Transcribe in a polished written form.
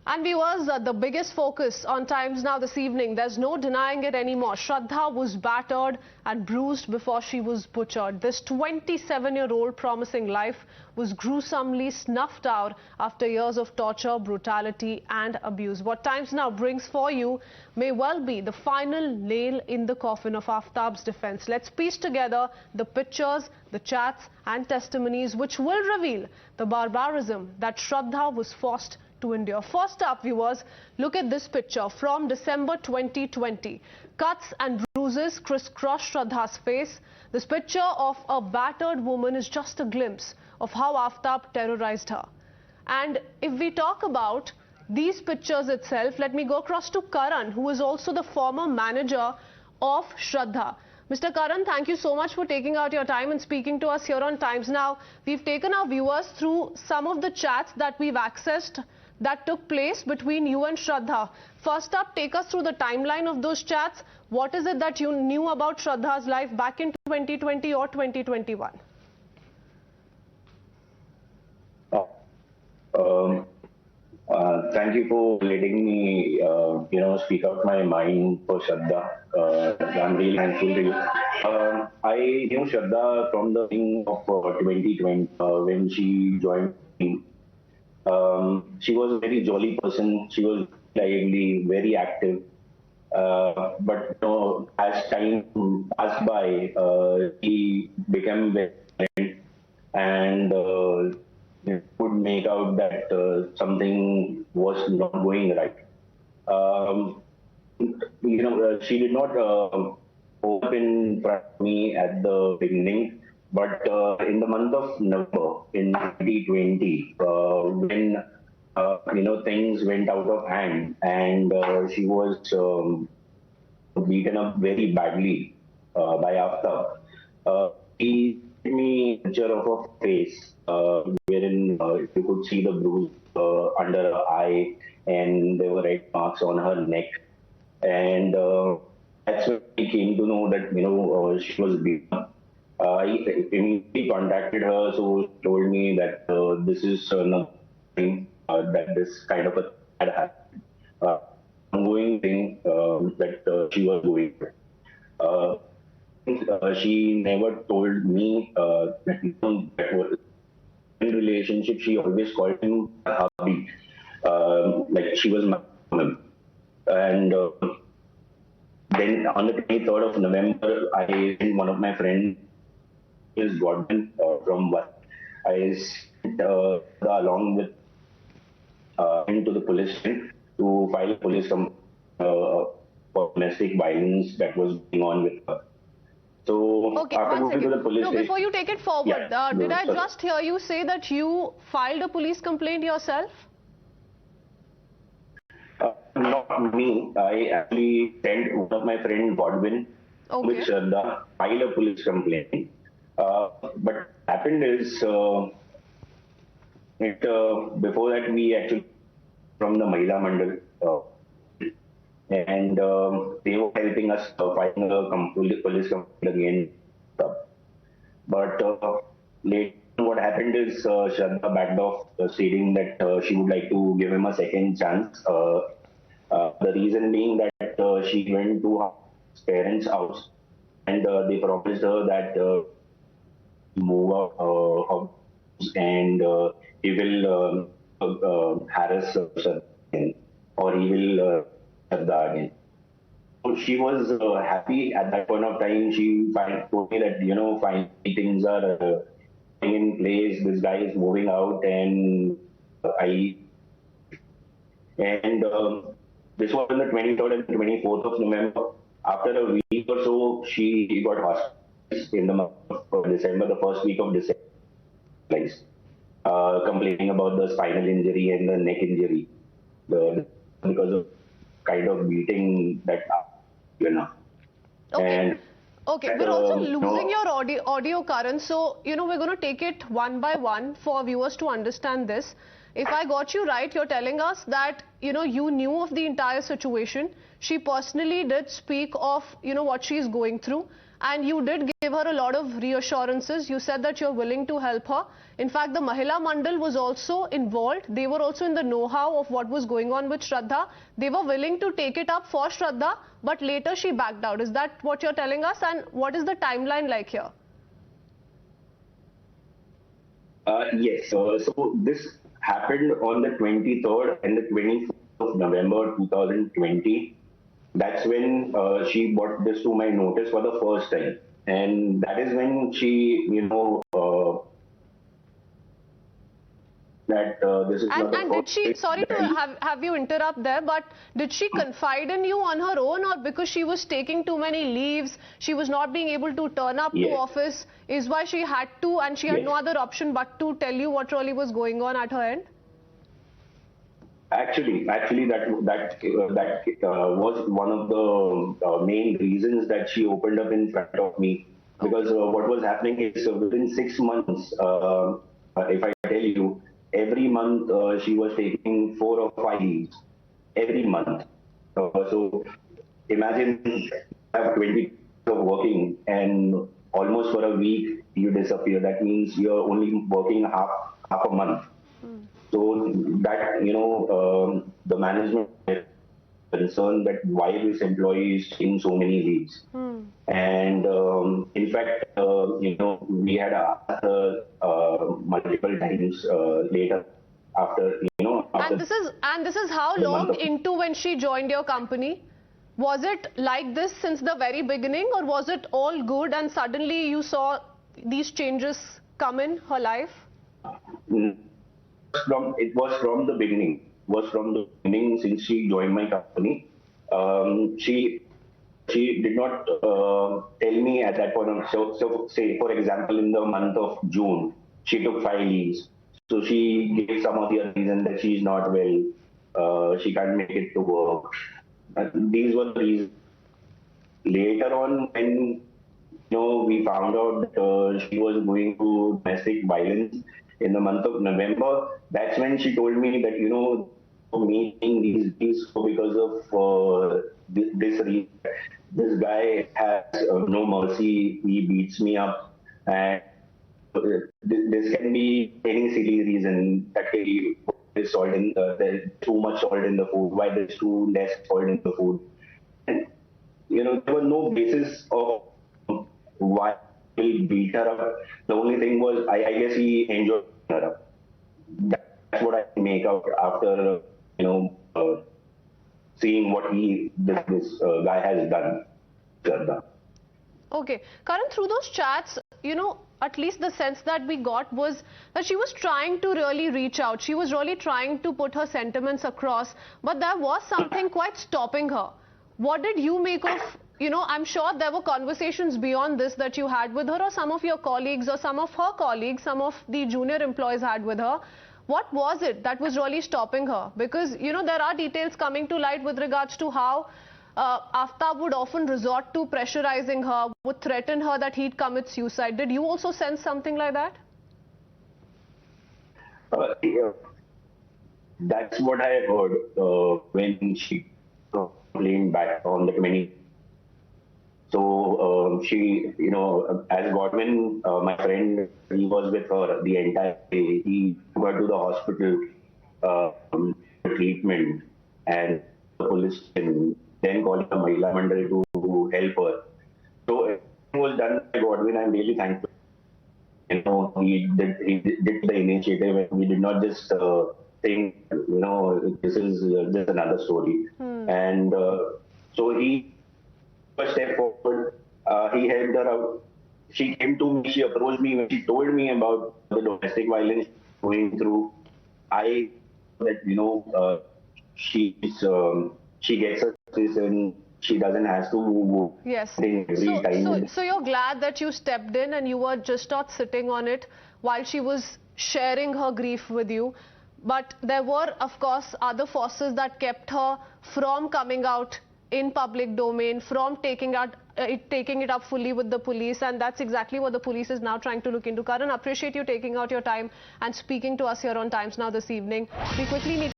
And viewers, the biggest focus on Times Now this evening, there's no denying it anymore. Shraddha was battered and bruised before she was butchered. This 27-year-old promising life was gruesomely snuffed out after years of torture, brutality and abuse. What Times Now brings for you may well be the final nail in the coffin of Aaftab's defense. Let's piece together the pictures, the chats and testimonies which will reveal the barbarism that Shraddha was forced to endure. First up, viewers, look at this picture from December 2020. Cuts and bruises crisscross Shraddha's face. This picture of a battered woman is just a glimpse of how Aaftab terrorized her. And if we talk about these pictures itself, let me go across to Karan, who is also the former manager of Shraddha. Mr. Karan, thank you so much for taking out your time and speaking to us here on Times Now. We've taken our viewers through some of the chats that we've accessed that took place between you and Shraddha. First up, take us through the timeline of those chats. What is it that you knew about Shraddha's life back in 2020 or 2021? Thank you for letting me, speak out my mind for Shraddha. I'm really thankful to you. I knew Shraddha from the beginning of 2020 when she joined me. She was a very jolly person. She was lively, very active. But as time passed by, she became very violent and could make out that something was not going right. She did not open front of me at the beginning. But in the month of November in 2020, when things went out of hand and she was beaten up very badly by Aaftab, he gave me a picture of her face, wherein you could see the bruise under her eye, and there were red marks on her neck, and that's when I came to know that she was beaten up. I immediately contacted her, so she told me that this is another thing that this kind of a had happened. Ongoing thing that she was going through. She never told me that was in relationship. She always called him hubby, like she was my woman. And then on the 23rd of November, I and one of my friends is Godwin from what I sent along with into the police to file a police complaint for domestic violence that was going on with her. So okay, after going to the police station, before you take it forward, did I just hear you say that you filed a police complaint yourself? Not me. I actually sent one of my friend Godwin with Shraddha file a police complaint. But what happened is, before that we actually from the Mahila Mandal, and they were helping us filing a police complaint again. But later what happened is Shraddha backed off, stating that she would like to give him a second chance. The reason being that she went to her parents' house and they promised her that move out and he will harass her again, or he will Shraddha again. So she was happy at that point of time. She told me that fine things are in place. This guy is moving out, and this was on the 23rd and 24th of November. After a week or so, she got hospitalized in the month of December, the first week of December, complaining about the spinal injury and the neck injury because of kind of beating that Okay. Okay, we're also losing your audio, Karan. So, we're going to take it one by one for viewers to understand this. If I got you right, you're telling us that, you knew of the entire situation. She personally did speak of, what she's going through. and you did give her a lot of reassurances. You said that you're willing to help her. In fact, the Mahila Mandal was also involved. They were also in the know-how of what was going on with Shraddha. They were willing to take it up for Shraddha, but later she backed out. Is that what you're telling us? And what is the timeline like here? Yes. So this happened on the 23rd and the 24th of November 2020. That's when she brought this to my notice for the first time. And that is when she, this is not the And did first she, time sorry to have you interrupt there, but did she confide in you on her own, or because she was taking too many leaves, she was not being able to turn up to office, is why she had to, and she had no other option but to tell you what really was going on at her end? Actually, that was one of the main reasons that she opened up in front of me. Because what was happening is within 6 months, if I tell you, every month she was taking 4 or 5 leaves every month. So imagine you have 20 of working and almost for a week you disappear. That means you're only working half a month. So that, the management is concerned that why this employee is taking so many leaves. And in fact, we had asked her multiple times later after, And this is how long into when she joined your company? Was it like this since the very beginning, or was it all good and suddenly you saw these changes come in her life? It was from the beginning. Since she joined my company. She did not tell me at that point. So say, for example, in the month of June, she took 5 leaves. So she gave some of the other reasons that she is not well, she can't make it to work. These were the reasons. Later on, when we found out that she was going through domestic violence in the month of November, that's when she told me that, meeting these because of this guy has no mercy, he beats me up, and this can be any silly reason that there's there's too much salt in the food, why there's too less salt in the food. And, there was no basis of why he beat her up. The only thing was, I guess he enjoyed her up. That's what I make out after, seeing what this guy has done. Okay. Karan, through those chats, at least the sense that we got was that she was trying to really reach out. She was really trying to put her sentiments across, but there was something quite stopping her. What did you make of, I'm sure there were conversations beyond this that you had with her, or some of your colleagues or some of her colleagues, some of the junior employees had with her. What was it that was really stopping her? Because, there are details coming to light with regards to how Aaftab would often resort to pressurizing her, would threaten her that he'd commit suicide. Did you also sense something like that? Yeah. That's what I heard when she complained back on the 20th. So she, as Godwin, my friend, he was with her the entire day. He took her to the hospital, treatment, and the police, and then called the Mahila Mandal to help her. So it was done by Godwin. I'm really thankful. He did the initiative, and he did not just think, this is just another story. And so he took a step forward. He helped her out. She came to me, she approached me when she told me about the domestic violence going through. I that she gets her justice and she doesn't have to move. Yes. Every time. So you're glad that you stepped in and you were just not sitting on it while she was sharing her grief with you. But there were, of course, other forces that kept her from coming out in public domain, from taking it up fully with the police, and that's exactly what the police is now trying to look into. Karan, appreciate you taking out your time and speaking to us here on Times Now this evening. We quickly need